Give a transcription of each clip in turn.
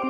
As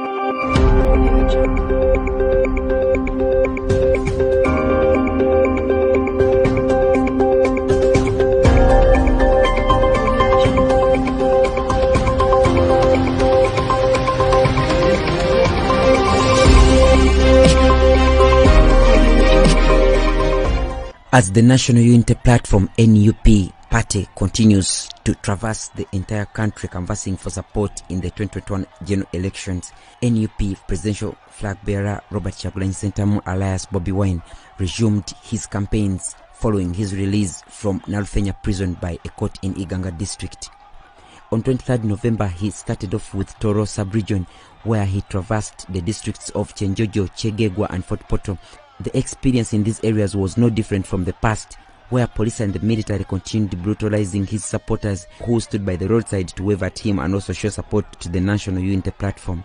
the National Unity Platform NUP party continues to traverse the entire country canvassing for support in the 2021 general elections, NUP presidential flag bearer Robert Kyagulanyi Ssentamu alias Bobi Wine resumed his campaigns following his release from Nalufenya prison by a court in Iganga district. On 23rd November, he started off with Toro sub-region, where he traversed the districts of Chenjojo, Chegegwa and Fort Poto. The experience in these areas was no different from the past, where police and the military continued brutalizing his supporters who stood by the roadside to wave at him and also show support to the National Unity Platform.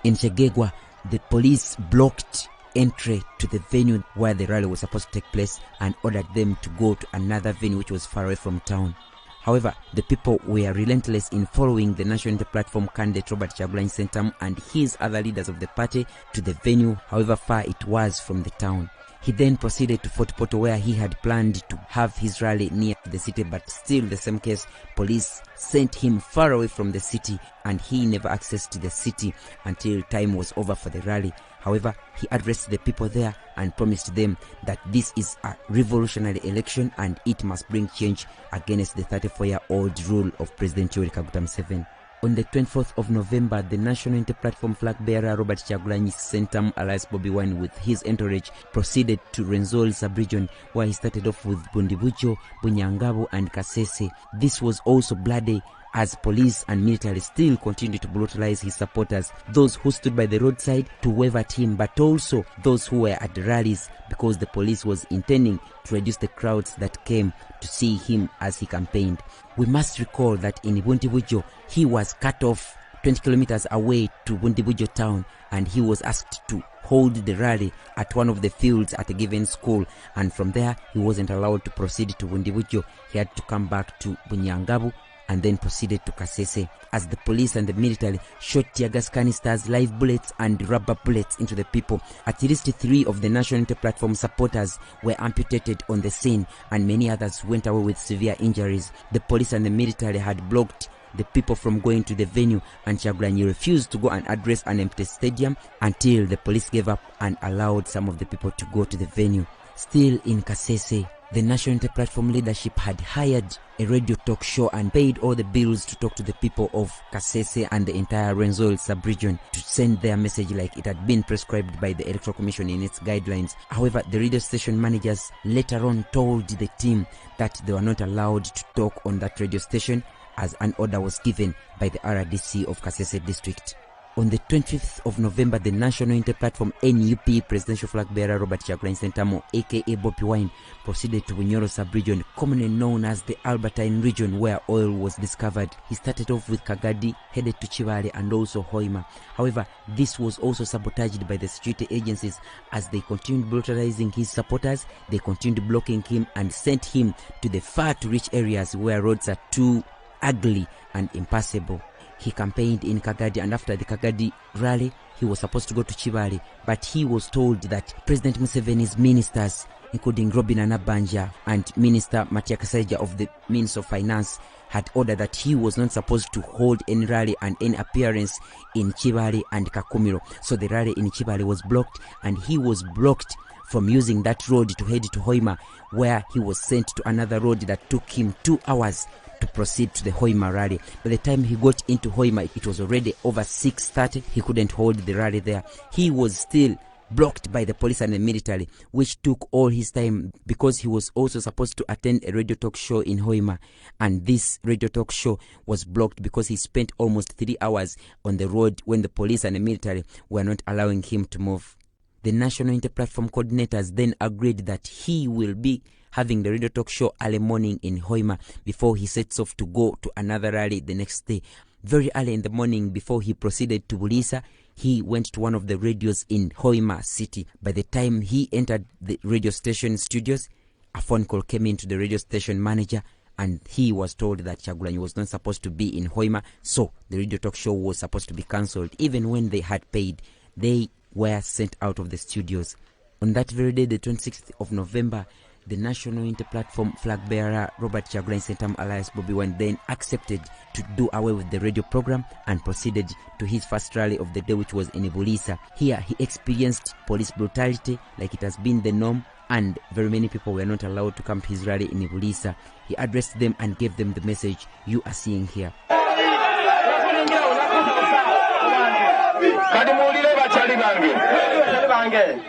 In Chegegwa, the police blocked entry to the venue where the rally was supposed to take place and ordered them to go to another venue which was far away from town. However, the people were relentless in following the National Unity Platform candidate Robert Kyagulanyi Ssentamu and his other leaders of the party to the venue, however far it was from the town. He then proceeded to Fort Poto, where he had planned to have his rally near the city, but still the same case, police sent him far away from the city and he never accessed the city until time was over for the rally. However, he addressed the people there and promised them that this is a revolutionary election and it must bring change against the 34-year-old rule of President Yoweri Kaguta Museveni. On the 24th of November, the National Unity Platform flag bearer Robert Kyagulanyi Ssentamu alias Bobi Wine with his entourage proceeded to Rwenzori sub-region, where he started off with Bundibujo, Bunyangabo and Kasese. This was also bloody as police and military still continued to brutalize his supporters, those who stood by the roadside to wave at him, but also those who were at the rallies, because the police was intending to reduce the crowds that came to see him as he campaigned. We must recall that in Bundibujo, he was cut off 20 kilometers away to Bundibujo town, and he was asked to hold the rally at one of the fields at a given school, and from there he wasn't allowed to proceed to Bundibujo. He had to come back to Bunyangabu and then proceeded to Kasese, as the police and the military shot tear gas canisters, live bullets and rubber bullets into the people. At least 3 of the National Unity Platform supporters were amputated on the scene and many others went away with severe injuries. The police and the military had blocked the people from going to the venue, and Kyagulanyi refused to go and address an empty stadium until the police gave up and allowed some of the people to go to the venue. Still in Kasese, the National Unity Platform leadership had hired a radio talk show and paid all the bills to talk to the people of Kasese and the entire Rwenzori sub-region to send their message like it had been prescribed by the Electoral Commission in its guidelines. However, the radio station managers later on told the team that they were not allowed to talk on that radio station, as an order was given by the RDC of Kasese district. On the 25th of November, the National Unity Platform NUP presidential flag bearer Robert Kyagulanyi Ssentamu aka Bobi Wine proceeded to Bunyoro sub-region, commonly known as the Albertine region, where oil was discovered. He started off with Kagadi, headed to Chibale and also Hoima. However, this was also sabotaged by the security agencies as they continued brutalizing his supporters. They continued blocking him and sent him to the far to reach areas where roads are too ugly and impassable. He campaigned in Kagadi, and after the Kagadi rally, he was supposed to go to Chibale, but he was told that President Museveni's ministers, including Robin Anabanja and Minister Matia Kasaija of the Ministry of Finance, had ordered that he was not supposed to hold any rally and any appearance in Chibale and Kakumiro. So the rally in Chibale was blocked, and he was blocked from using that road to head to Hoima, where he was sent to another road that took him 2 hours to proceed to the Hoima rally. By the time he got into Hoima, it was already over 6:30. He couldn't hold the rally there. He was still blocked by the police and the military, which took all his time because he was also supposed to attend a radio talk show in Hoima, and this radio talk show was blocked because he spent almost 3 hours on the road when the police and the military were not allowing him to move. The National Unity Platform coordinators then agreed that he will be having the radio talk show early morning in Hoima before he sets off to go to another rally the next day. Very early in the morning, before he proceeded to Bulisa, he went to one of the radios in Hoima city. By the time he entered the radio station studios, a phone call came in to the radio station manager and he was told that Kyagulanyi was not supposed to be in Hoima, so the radio talk show was supposed to be cancelled. Even when they had paid, they were sent out of the studios. On that very day, the 26th of November, the National Inter-Platform flag bearer Robert Kyagulanyi Ssentamu alias Bobi Wine then accepted to do away with the radio program and proceeded to his first rally of the day, which was in Bulisa. Here he experienced police brutality like it has been the norm, and very many people were not allowed to come to his rally in Bulisa. He addressed them and gave them the message you are seeing here.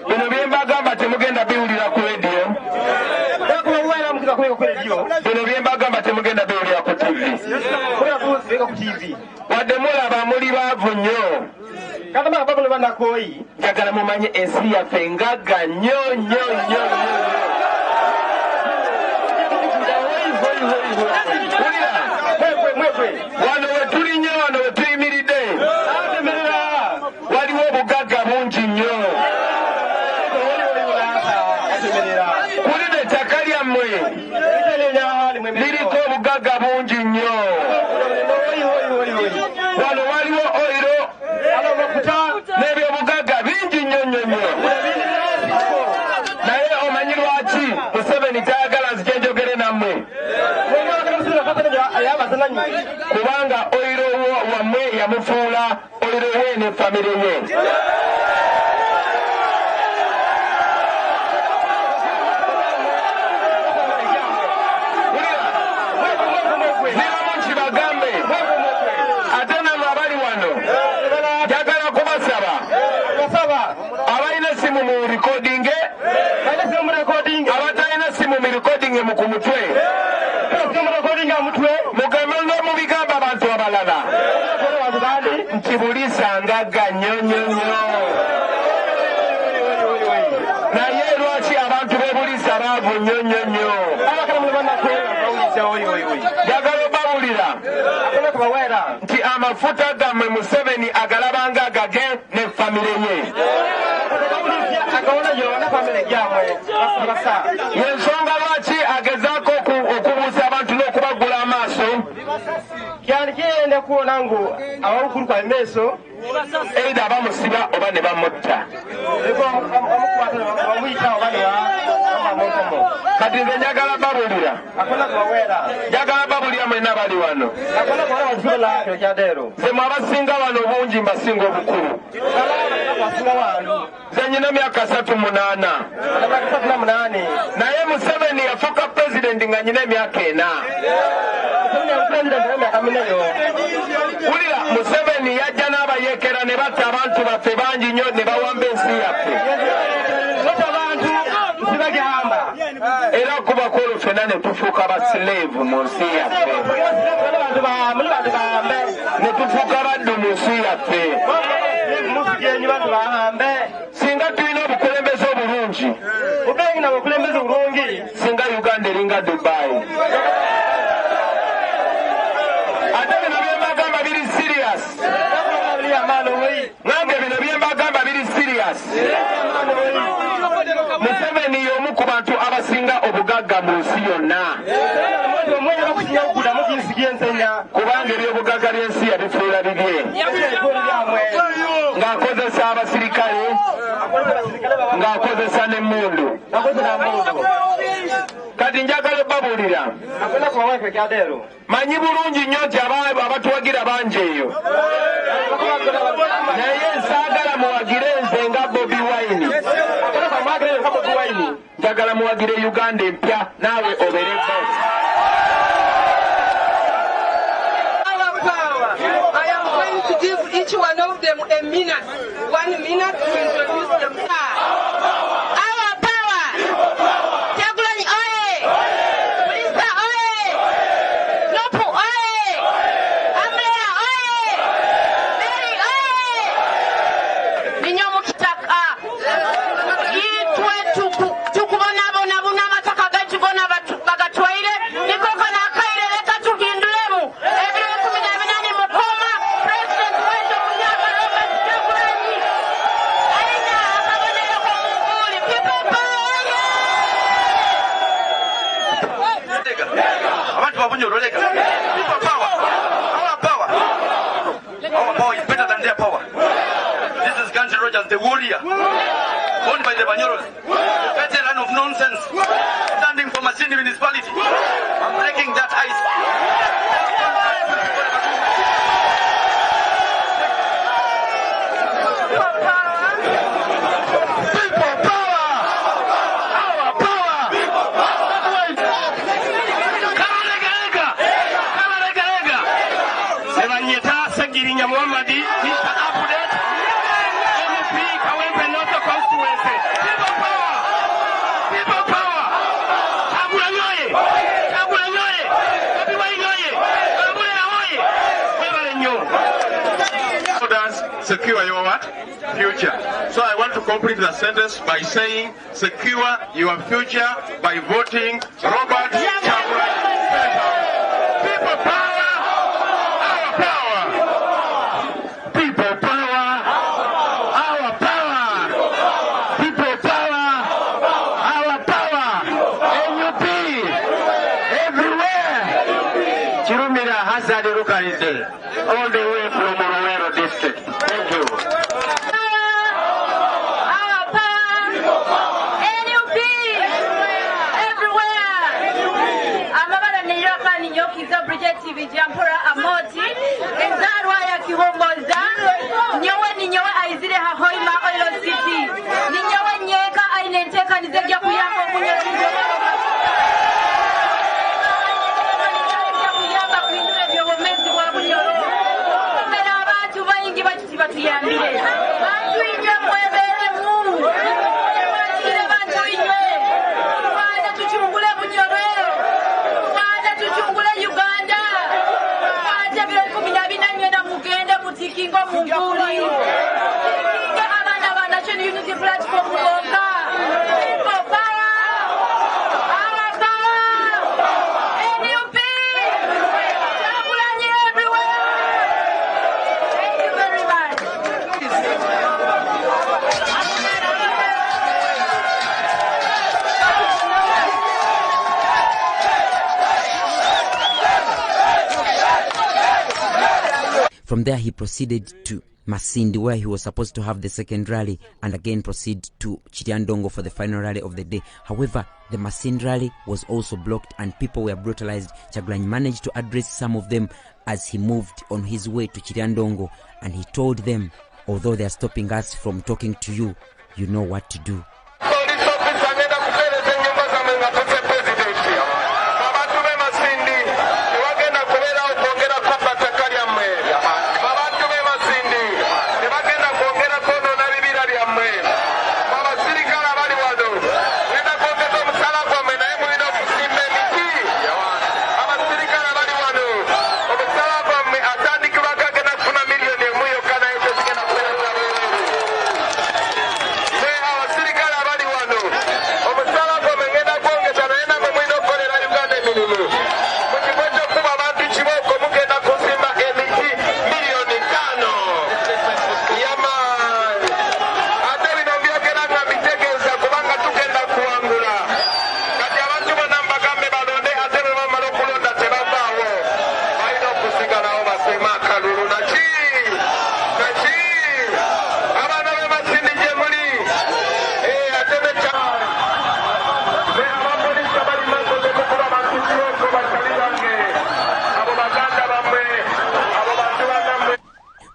Bino byembagamba temugenda biwulira ku radio. Bino byembagamba temugenda biwulira ku TV. Wadde mulaba muli baavu nnyo. Njagala mumanye ensi yaffe ngagga nnyo nnyo nnyo. Wano we tuli nnyo, wano we tuyimiridde waliwo obugagga bungi nnyo. Kuli n'ettaka lyammwe liriko obugagga bungi nnyo. Wano waliwo oyiro n'ebyobugagga bingi nnyo nnyo nnyo. Naye omanyi lwaki Museveni tayagala nzije njogere nammwe? Kubanga oyiro wammwe yamufuula oyiro we ne famire ye. Mugamba abantu abalala nti Bulisa ngagga nnyo nnyo nnyo. Naye lwaki abantu b'e Bulisa baavu nnyo nnyo nnyo? Njagala obawulira nti amafuta gammwe Museveni agalabanga agage ne famire ye. Yensonga lwaki agezaako okubuusa abantu n'okubagula amaaso. Kyandikiyenda kuwona ngu abawukuluka emmeeso either bamusiba oba ne bamutta. Kati nze njagala babulira. Njagala babulira mwenna bali wano. Nze mwabasinga wano bungi mbasinga obukulu. Nze nyina myaka 38. Naye Museveni yafuuka pulezidenti nga nyina emyaka 4. Wulira Museveni yajja n'abayeekera ne batta abantu baffe bangi nnyo ne bawamba ensi yaffe. Era kuba kwolwo ffenna ne tufuuka basileevu mu nsi yaffe. Ne tufuuka baddu mu nsi yaffe. Singa tulina obukulembeze obulungi, singa Uganda eringa Dubai. Ate bino byembagamba biri serious. Nange bino byembagamba biri serious. Museveni y'omu ku bantu abasinga obugagga mu nsi yonna. Kubanga ebyobugagga by'ensi yabifuula bibye. Ng'akozesa abasirikale, ng'akozesa n'emmundu. Kati njagala obbabulira. Manyi bulungi nnyo nti abatuwagira bangi eyo. Naye nsaagala muwagire nze nga Bobi Wine. Njagala muwagire Uganda empya naawe obere boss. I am going to give each one of them a minute, 1 minute to introduce themselves. Our power! Kyagulanyi oye! Bulisa oye! Nopu oye! Amera oye! Mary oye! Ninyo mukitaka. Yitwe tukubonabona buna amataka gakibona bagatwaire niko kana akaire leka tugindulemu. President wetu Munyama Robert Kyagulanyi alina akabonero People power. Our power. Our power is better than their power. This is Ganji Rogers, the warrior, born by the Banyoros, veteran of nonsense, standing for Masindi municipality. I'm breaking that ice. Secure your what? Future. So I want to complete the sentence by saying secure your future by voting Robert Kyagulanyi. People power, our power. People power, our power. People power, our power. NUP, everywhere. Chirumira Hazard Rukalide, all the way from Morowero district. Thank you. Jampora Amoti, Enzarwa ya Kihomboza, Nyowe ni nyowe aizire hahoima Oilo City, ni nyowe nyeka ainenteka nizegya kuyamba kunyezi kuyamba kuinue vyomezi wa bunyoro. Mbele watu vaingi bachiti batuyambire. Bantu inye mwebere Mungu. Mwebere bantu inye. Mwana tuchungule bunyoro. Mwana tuchungule Uganda. Kingo Munguli, Abana National Unity Platform, People Power, our power, NUP, Kyagulanyi everywhere. Thank you very much. From there, he proceeded to Masindi, where he was supposed to have the second rally, and again proceed to Chiriandongo for the final rally of the day. However, the Masindi rally was also blocked and people were brutalized. Kyagulanyi managed to address some of them as he moved on his way to Chiriandongo, and he told them, although they are stopping us from talking to you, you know what to do.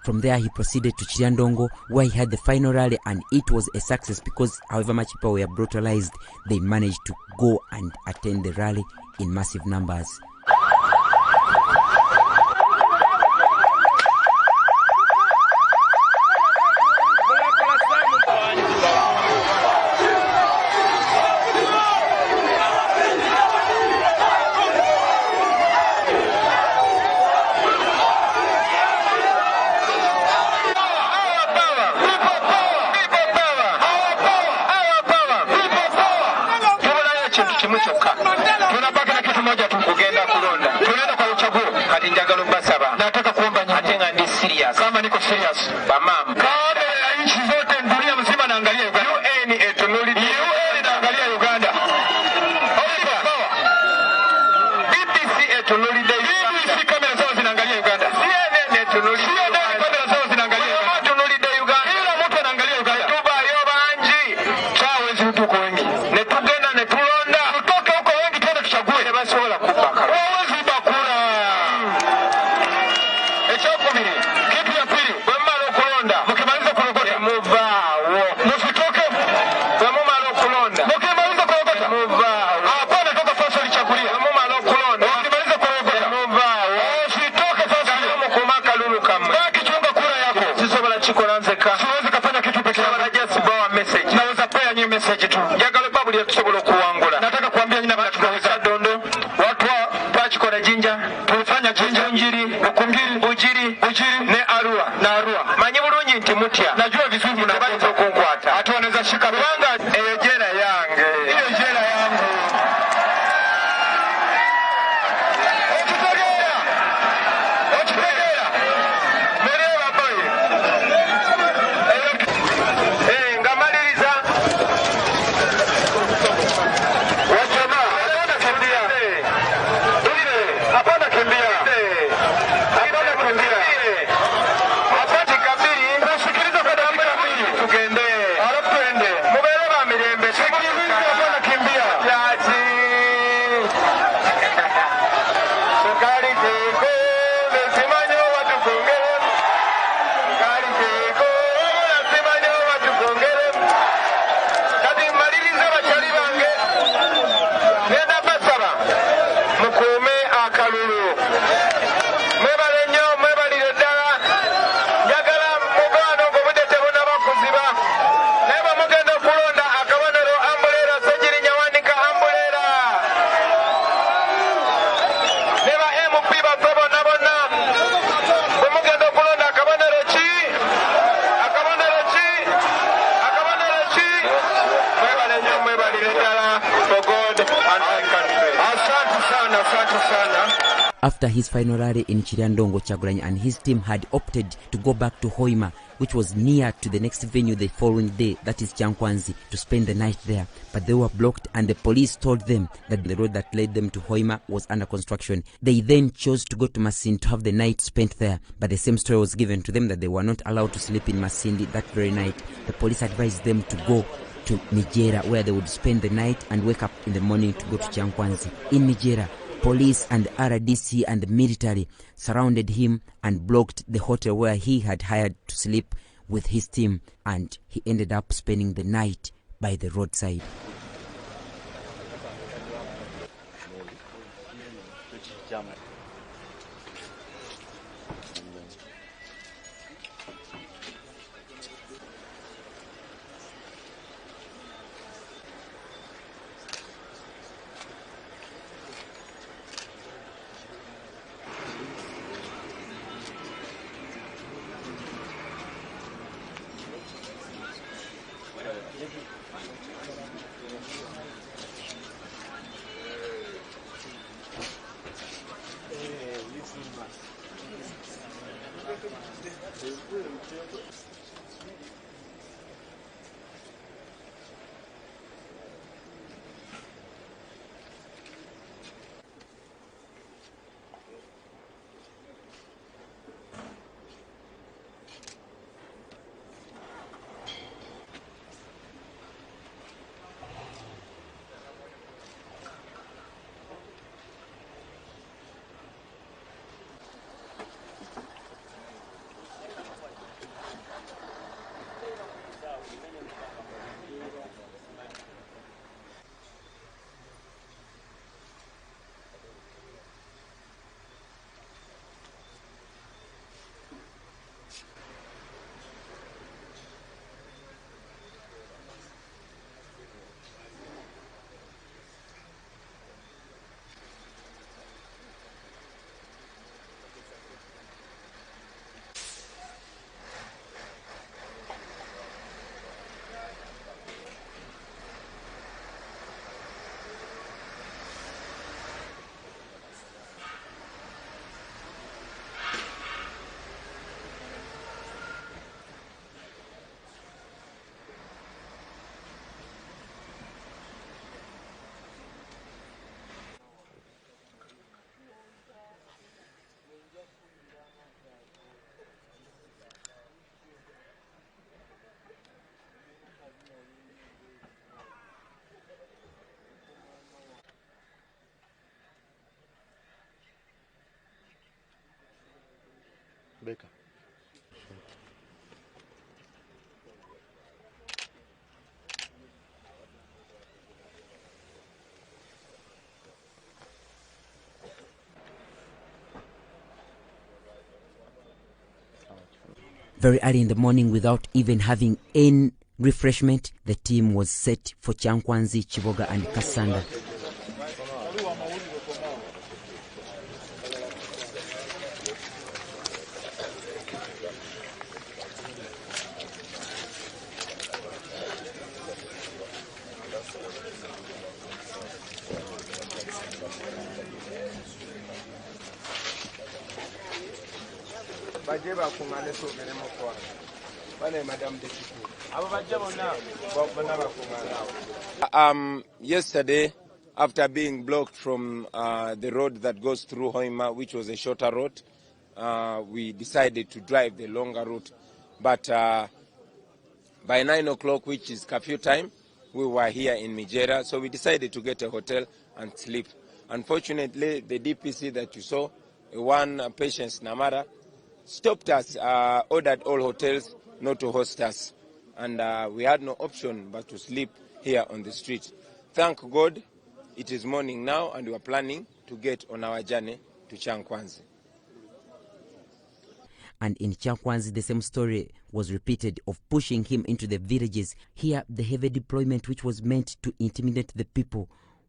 From there, he proceeded to Chiriandongo, where he had the final rally, and it was a success because however much people were brutalized, they managed to go and attend the rally in massive numbers. Tunabaki na kitu moja tu, kugenda kulonda. Tunaenda kwa uchaguzi. Hadi njagalo mbasaba. Nataka kuomba nyatenga ndi serious. Kama niko serious, bamam. Kaona ya nchi zote dunia mzima naangalia Uganda. UN etunuli. UN naangalia Uganda. BBC etunuli. Mumanyi bulungi nti mutya. Najua vizuri mnabaita kunkwata. Ati wanaweza shika kubanga eyo jela yange. Iyo jela yangu. Okitegera. Melewa boy. Ngamaliriza. Wachama, hapana kimbia. Hapana kimbia. Hapana kimbia. Hapana kabiri. Usikilize kwa dakika mbili. Tugende. Alafu tuende. Mubelewa mirembe. Sikilize hapana kimbia. Yaji. Sukari kiko. Nesimanyo watu kongere. Sukari kiko. Nesimanyo watu kongere. Kati maliriza bachali bange. Nenda basaba. Mukume akalulu. Mwebale nnyo mwebalire ddala. Njagala mugano ng'obudde tebunnaba naye bamugenda okulonda akabonero ambuleera Ssegirinya Wandiika ambuleera. Ne ba MP baffe bonna bonna. Bwe mugenda okulonda akabonero ki? Akabonero ki? Akabonero ki? Mwebale nnyo mwebalire ddala for God and my country. Asante sana, asante sana. After his final rally in Chiriandongo, Kyagulanyi and his team had opted to go back to Hoima, which was near to the next venue the following day, that is Kyankwanzi, to spend the night there. But they were blocked and the police told them that the road that led them to Hoima was under construction. They then chose to go to Masindi to have the night spent there, but the same story was given to them that they were not allowed to sleep in Masindi that very night. The police advised them to go to Nijera, where they would spend the night and wake up in the morning to go to Kyankwanzi. In Nijera, police and RDC and the military surrounded him and blocked the hotel where he had hired to sleep with his team, and he ended up spending the night by the roadside. Beka. Very early in the morning, without even having any refreshment, the team was set for Kyankwanzi, Kiboga and Kasanda. Yesterday, after being blocked from the road that goes through Hoima, which was a shorter route, we decided to drive the longer route. But by 9 o'clock, which is curfew time, we were here in Mijera, so we decided to get a hotel and sleep. Unfortunately, the DPC that you saw, one patient, Namara, stopped us, ordered all hotels not to host us. And we had no option but to sleep here on the street. Thank God, it is morning now, and we are planning to get on our journey to Changkwanzi. And in Changkwanzi, the same story was repeated of pushing him into the villages. Here, the heavy deployment, which was meant to intimidate the people,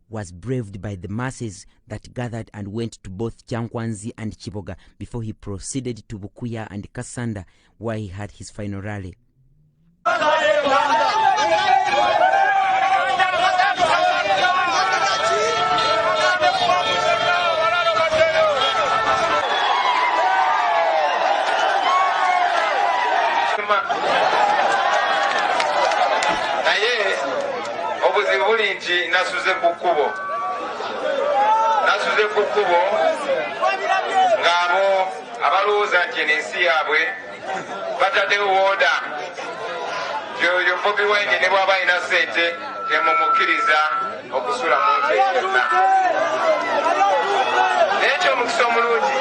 was braved by the masses that gathered and went to both Changkwanzi and Chiboga before he proceeded to Bukuya and Kasanda, where he had his final rally. Nti nasuze kukubo ngabo abalowooza nti ensi yaabwe bataddewo oda yo Bobi Wine ne bw'aba alina ssente temumukkiriza okusula mu nsi yonna. Naye eky'omukisa omulungi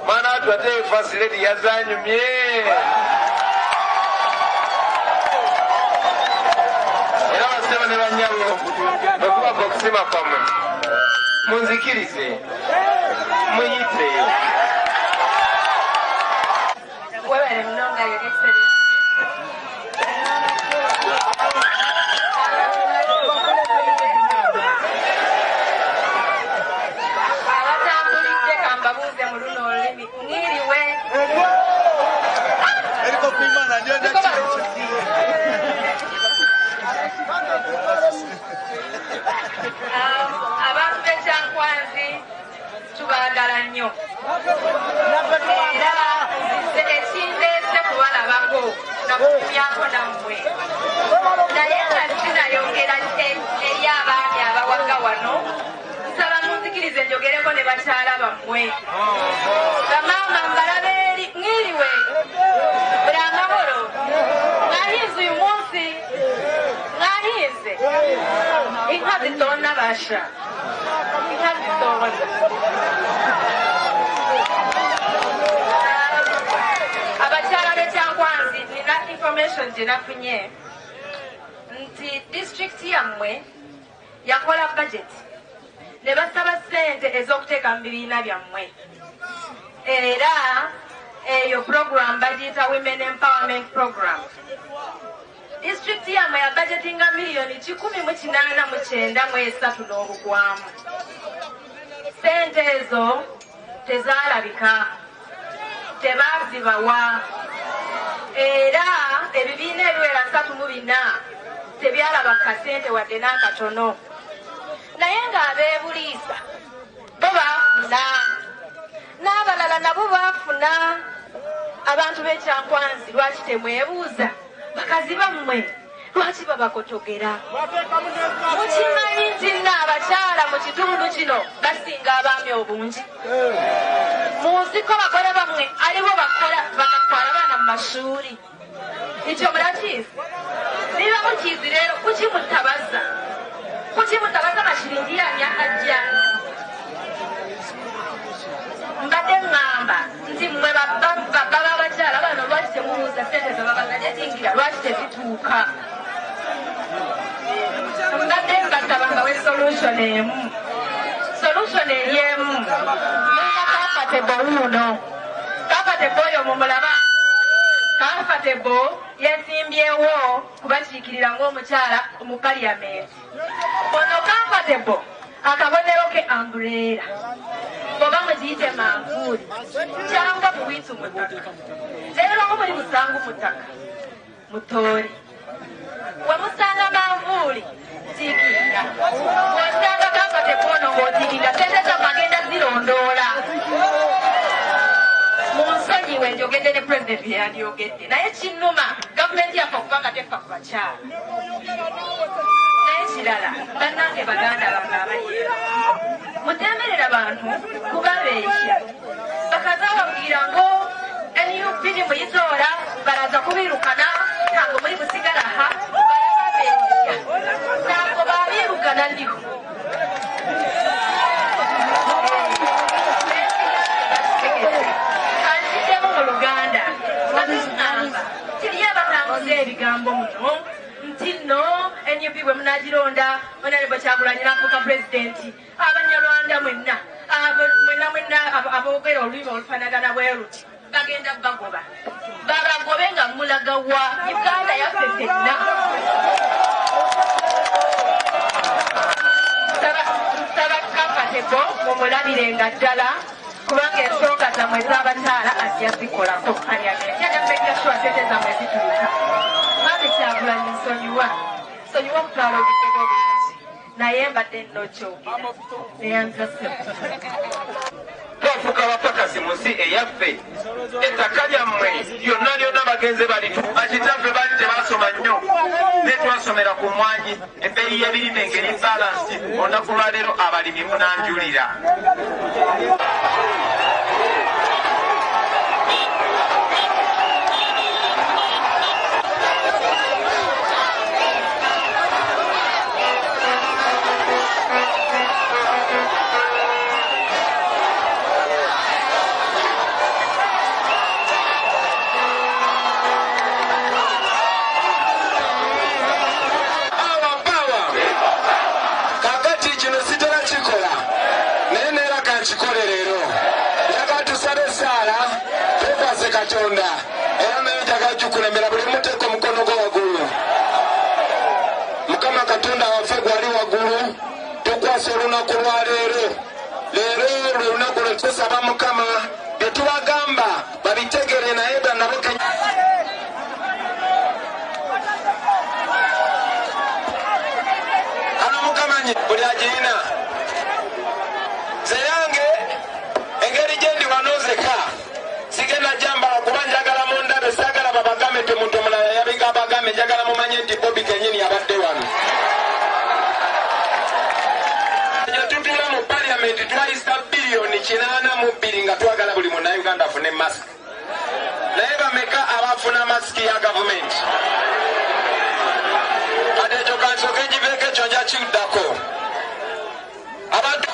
mwana watu ate First Lady yazanyumye. Ne banyabo okuba okusima kwamwe munzikirize muyite webale munonga yo excellence abatambulidde kambabuuze mu luno olulimi mwiriwe eriko kuimana ndio abantu b'Ekyangwanzi tubaagala nnyo era ekindeese kubalabako nakukumyako nammwe naye nga sinayongera eri abaami abawaga wano nsaba munzikirize njogereko ne bakyala bammwe bamaama mbalabe eri mwiriwe buli amahoro mwahinze uyu munsi mwahinze inka zitona basha inka zitona abakyala b'Ekyangwanzi nina information gye nafunye nti district yammwe yakola budget ne basaba ssente ez'okuteeka mu bibiina byammwe era eyo program bagiyita Women Empowerment Program. District yammwe ya budgetinga $1,893 n'obugwamu. Ssente ezo tezaalabika, tebaazibawa, era ebibiina ebiwera 34 tebyalaba kasente wadde n'akatono. Naye ng'abeebuliisa bo baafuna, n'abalala nabo baafuna. Abantu b'Ekyangwanzi lwaki temwebuuza bakazi bammwe lwaki babakotogera? Mukimanyi nti abakyala mu kitundu kino basinga abaami obungi. Munsiko bagole bammwe alibo bagatwala abaana mu mashuri. Ekyo mulakizi? Niba mukizi leero kukimutabaza mashiringi ya myaka ajja. Mbadde ngamba nti mmwe baba abakyala bano lwaki temubuuza ssente ze babagajetingira lwaki tezituuka? Mbadde mbasaba mbawe solution emu ey'emu. Mulina Comfortable wuno. Comfortable oyo mumulaba. Comfortable yesimbyewo kubakiikirira ng'omukyala mu Parliament. Ono Comfortable akabonero ke umbrella. Baba mujiyite manvuuli cyangwa kuwitsa umutaka. Rero aho muri musanga umutaka mutori wamusanga manvuuli zikinga wasanga Comfortable ngotiringa sente z'amagenda zirondoola mu nsonyi bwenjogedde ne president yandyogedde naye kinnuma gavumenti yaffe okubanga tefa ku bakyala naye kirala bannange baganda bange abayeera mutemerera bantu kubabeekya bakazababwira ngo NUP nimuyizoora baraza kubirukana ntabwo muri busigala aha barababeekya ntabwo babirukana ndiho kankiddemu mu Luganda bagamba kiriyo abatambuza ebigambo muno nti no NUP bwe munagironda Honorable Kyagulanyi n'afuuka pulezidenti abanyarwanda mwenna aboogera olulimi olufaanagana bwe luti bagenda bagoba babagobe nga mulaga wa Uganda yaffe ffenna saba kapatebo mumulabirenga ddala kubanga ensonga zammwe ez'abakyala ajja zikolako kyanamegaswa sente zammwe zituuka maze Kyagulanyi nsonyiwa okutwala obutego obulungi naye mbadde nnokyogera neyanzase twafuuka abapakasi mu nsi eyaffe ettaka lyammwe lyonna lyonna bagenze balitu bakitaffe baali tebasoma nnyo ne twasomera ku mwanyi ebbeeyi y'ebirime engeri balansi olunaku lwaleero abalimi munanjulira Katonda era naye njagala tukulembera buli muteeka omukono gwo waggulu Mukama Katonda waffe gwali waggulu tukwasa olunaku lwaleero leero lwe lunaku lwe tusaba Mukama bye tubagamba babitegere naye bannabo ano Mukama buli agirina ze yange engeri gye ndi wanoozeka sigenda jambala kuba njagala mundabe saagala babagambe te muntu omulala yabiga abagambe njagala mumanye nti Bobi kenyini yabadde wano nyo tutuula mu paliamenti twayisa biliyoni 82 nga twagala buli munnayuganda afune masiki naye bameka abafuna masiki ya gavumenti kati ekyo kansooka ekiveeko ekyo nja kiddako abantu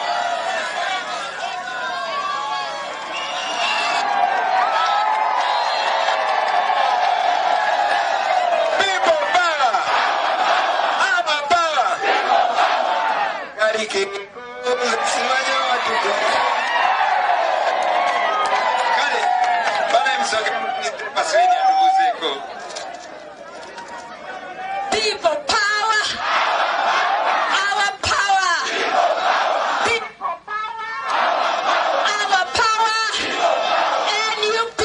People power, our power. People power, our power. NUP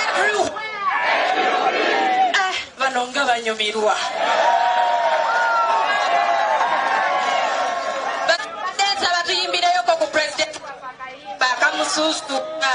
everywhere. Vanonga banyumirwa. Batesa batuyimbireyo ko ku president bakamususuka.